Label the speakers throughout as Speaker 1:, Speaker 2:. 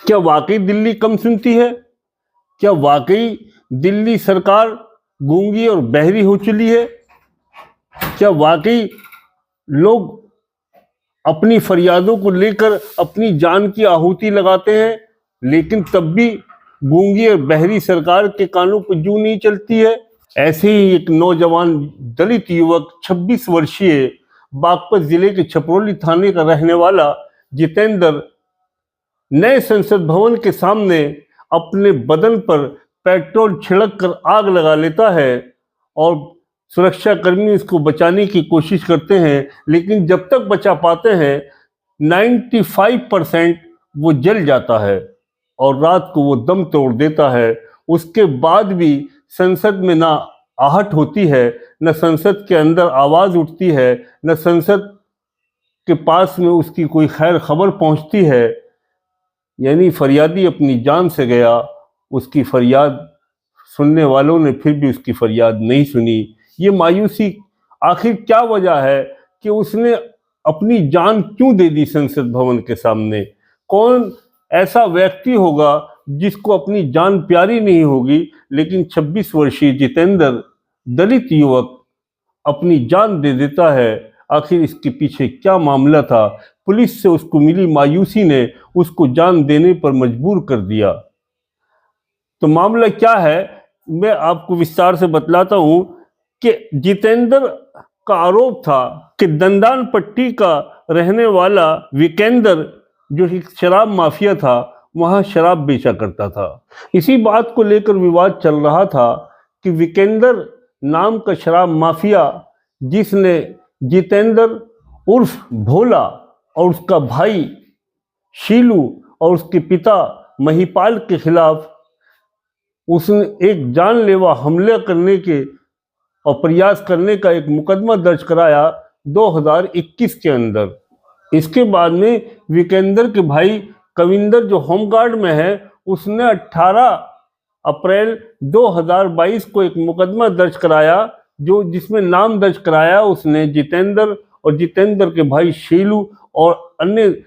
Speaker 1: क्या वाकई दिल्ली कम सुनती है? क्या वाकई दिल्ली सरकार गूंगी और बहरी हो चुकी है? क्या वाकई लोग अपनी फरियादों को लेकर अपनी जान की आहुति लगाते हैं, लेकिन तब भी गूंगी और बहरी सरकार के कानों पर जूं नहीं चलती है? ऐसे ही एक नौजवान दलित युवक 26 वर्षीय बागपत जिले के छपरौली थाने का रहने वाला जितेंद्र नए संसद भवन के सामने अपने बदन पर पेट्रोल छिड़क कर आग लगा लेता है और सुरक्षा कर्मी इसको बचाने की कोशिश करते हैं, लेकिन जब तक बचा पाते हैं 95% वो जल जाता है और रात को वो दम तोड़ देता है। उसके बाद भी संसद में ना आहट होती है, न संसद के अंदर आवाज उठती है, न संसद के पास में उसकी कोई खैर खबर पहुंचती है। यानी फरियादी अपनी जान से गया, उसकी फरियाद सुनने वालों ने फिर भी उसकी फरियाद नहीं सुनी। ये मायूसी, आखिर क्या वजह है कि उसने अपनी जान क्यों दे दी संसद भवन के सामने? कौन ऐसा व्यक्ति होगा जिसको अपनी जान प्यारी नहीं होगी, लेकिन 26 वर्षीय जितेंद्र दलित युवक अपनी जान दे देता है? आखिर इसके पीछे क्या मामला था? पुलिस से उसको मिली मायूसी ने उसको जान देने पर मजबूर कर दिया। तो मामला क्या है, मैं आपको विस्तार से बतलाता हूं कि जितेंद्र का आरोप था कि दंदान पट्टी का रहने वाला विकेंद्र, जो एक शराब माफिया था, वहां शराब बेचा करता था। इसी बात को लेकर विवाद चल रहा था कि विकेंद्र नाम का शराब माफिया, जिसने जितेंद्र उर्फ भोला और उसका भाई शीलू और उसके पिता महिपाल के खिलाफ उसने एक जानलेवा हमला करने के और प्रयास करने का एक मुकदमा दर्ज कराया 2021 के अंदर। इसके बाद में विकेंद्र के भाई कविंदर, जो होमगार्ड में है, उसने 18 अप्रैल 2022 को एक मुकदमा दर्ज कराया, जिसमें नाम दर्ज कराया उसने जितेंद्र और जितेंद्र के भाई शीलू और अन्य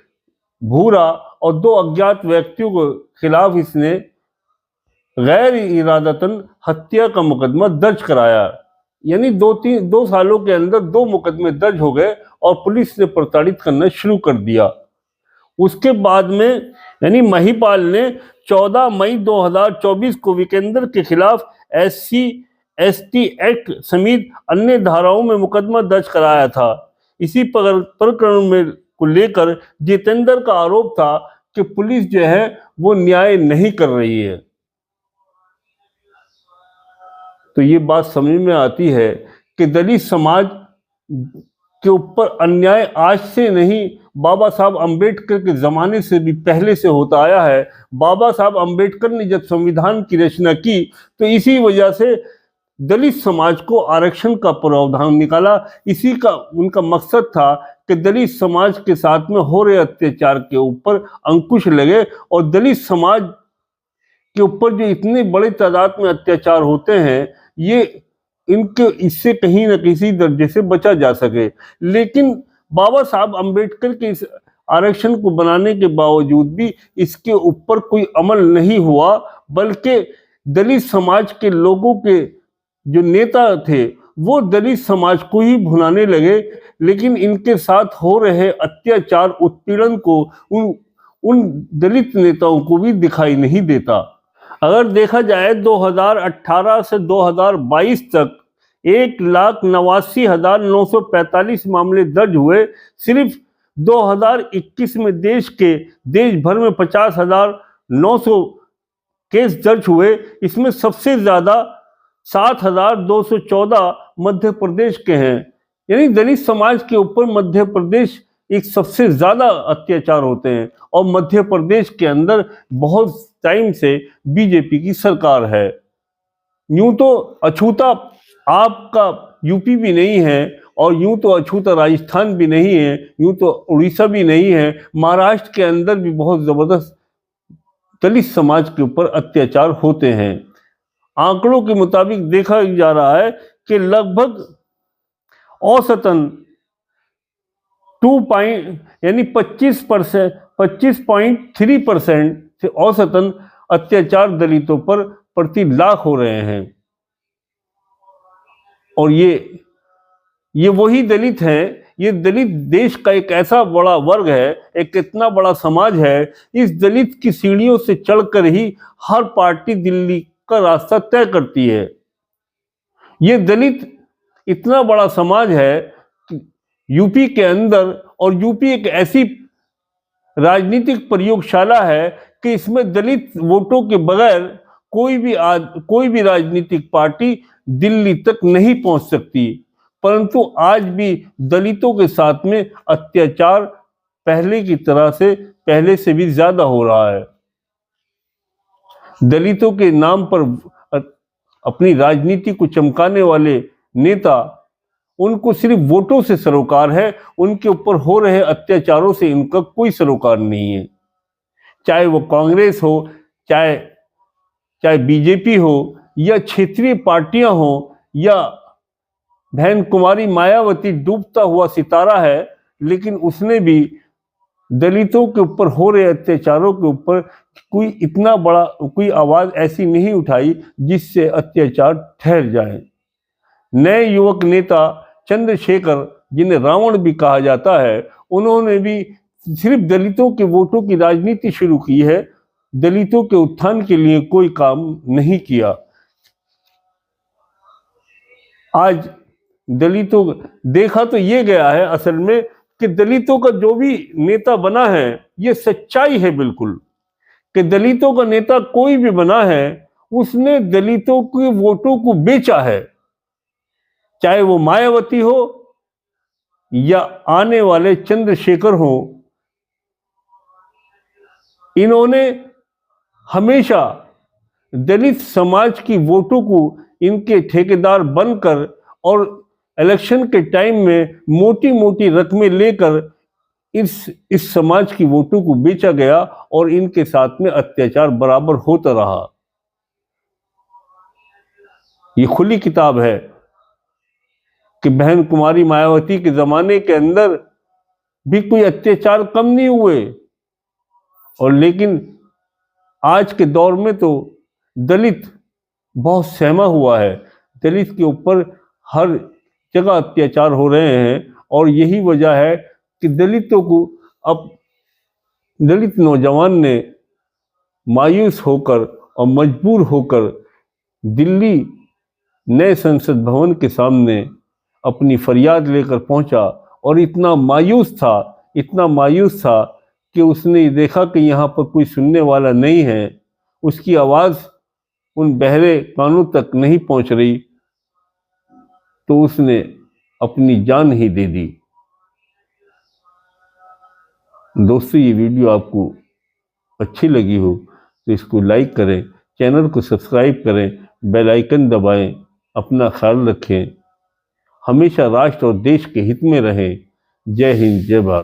Speaker 1: भूरा और 2 अज्ञात व्यक्तियों के खिलाफ इसने गैर इरादतन हत्या का मुकदमा दर्ज कराया। यानी 2 सालों के अंदर 2 मुकदमे दर्ज हो गए और पुलिस ने प्रताड़ित करना शुरू कर दिया। उसके बाद में यानी महिपाल ने 14 मई 2024 को विकेंद्र के खिलाफ SC/ST एक्ट समेत अन्य धाराओं में मुकदमा दर्ज कराया था। इसी प्रकरण में को लेकर जितेंद्र का आरोप था कि पुलिस जो है वो न्याय नहीं कर रही है। तो ये बात समझ में आती है कि दलित समाज के ऊपर अन्याय आज से नहीं, बाबा साहब अंबेडकर के जमाने से भी पहले से होता आया है। बाबा साहब अंबेडकर ने जब संविधान की रचना की तो इसी वजह से दलित समाज को आरक्षण का प्रावधान निकाला। इसी का उनका मकसद था कि दलित समाज के साथ में हो रहे अत्याचार के ऊपर अंकुश लगे और दलित समाज के ऊपर जो इतने बड़े तादाद में अत्याचार होते हैं, ये इनके इससे कहीं न किसी दर्जे से बचा जा सके। लेकिन बाबा साहब अंबेडकर के इस आरक्षण को बनाने के बावजूद भी इसके ऊपर कोई अमल नहीं हुआ, बल्कि दलित समाज के लोगों के जो नेता थे वो दलित समाज को ही भुनाने लगे, लेकिन इनके साथ हो रहे अत्याचार उत्पीड़न को उन दलित नेताओं को भी दिखाई नहीं देता। अगर देखा जाए 2018 से 2022 तक 1,89,945 मामले दर्ज हुए। सिर्फ 2021 में देश भर में 50,900 केस दर्ज हुए। इसमें सबसे ज्यादा 7,214 मध्य प्रदेश के हैं। यानी दलित समाज के ऊपर मध्य प्रदेश एक सबसे ज्यादा अत्याचार होते हैं और मध्य प्रदेश के अंदर बहुत टाइम से बीजेपी की सरकार है। यूं तो अछूता आपका यूपी भी नहीं है और यूं तो अछूता राजस्थान भी नहीं है, यूं तो उड़ीसा भी नहीं है। महाराष्ट्र के अंदर भी बहुत जबरदस्त दलित समाज के ऊपर अत्याचार होते हैं। आंकड़ों के मुताबिक देखा जा रहा है कि लगभग औसतन 25% 25.3% से औसतन अत्याचार दलितों पर प्रति लाख हो रहे हैं। और ये वही दलित हैं, ये दलित देश का एक ऐसा बड़ा वर्ग है, एक इतना बड़ा समाज है। इस दलित की सीढ़ियों से चढ़कर ही हर पार्टी दिल्ली का रास्ता तय करती है। ये दलित इतना बड़ा समाज है कि यूपी के अंदर, और यूपी एक ऐसी राजनीतिक प्रयोगशाला है कि इसमें दलित वोटों के बगैर कोई भी राजनीतिक पार्टी दिल्ली तक नहीं पहुंच सकती। परंतु आज भी दलितों के साथ में अत्याचार पहले से भी ज्यादा हो रहा है। दलितों के नाम पर अपनी राजनीति को चमकाने वाले नेता, उनको सिर्फ वोटों से सरोकार है, उनके ऊपर हो रहे अत्याचारों से इनका कोई सरोकार नहीं है। चाहे वो कांग्रेस हो, चाहे बीजेपी हो, या क्षेत्रीय पार्टियां हो, या बहन कुमारी मायावती डूबता हुआ सितारा है, लेकिन उसने भी दलितों के ऊपर हो रहे अत्याचारों के ऊपर कोई आवाज ऐसी नहीं उठाई जिससे अत्याचार ठहर जाए। नए युवक नेता चंद्रशेखर, जिन्हें रावण भी कहा जाता है, उन्होंने भी सिर्फ दलितों के वोटों की राजनीति शुरू की है, दलितों के उत्थान के लिए कोई काम नहीं किया। आज दलितों देखा तो ये गया है असल में कि दलितों का जो भी नेता बना है, ये सच्चाई है बिल्कुल, कि दलितों का नेता कोई भी बना है, उसने दलितों के वोटों को बेचा है। चाहे वो मायावती हो या आने वाले चंद्रशेखर हो, इन्होंने हमेशा दलित समाज की वोटों को इनके ठेकेदार बनकर और इलेक्शन के टाइम में मोटी मोटी रकमें लेकर इस समाज की वोटों को बेचा गया और इनके साथ में अत्याचार बराबर होता रहा। ये खुली किताब है कि बहन कुमारी मायावती के जमाने के अंदर भी कोई अत्याचार कम नहीं हुए, और लेकिन आज के दौर में तो दलित बहुत सहमा हुआ है। दलित के ऊपर हर जगह अत्याचार हो रहे हैं, और यही वजह है कि दलितों को अब दलित नौजवान ने मायूस होकर और मजबूर होकर दिल्ली नए संसद भवन के सामने अपनी फरियाद लेकर पहुंचा, और इतना मायूस था कि उसने देखा कि यहाँ पर कोई सुनने वाला नहीं है, उसकी आवाज़ उन बहरे कानों तक नहीं पहुंच रही, तो उसने अपनी जान ही दे दी। दोस्तों, ये वीडियो आपको अच्छी लगी हो तो इसको लाइक करें, चैनल को सब्सक्राइब करें, बेल आइकन दबाएं, अपना ख्याल रखें, हमेशा राष्ट्र और देश के हित में रहें। जय हिंद, जय भारत।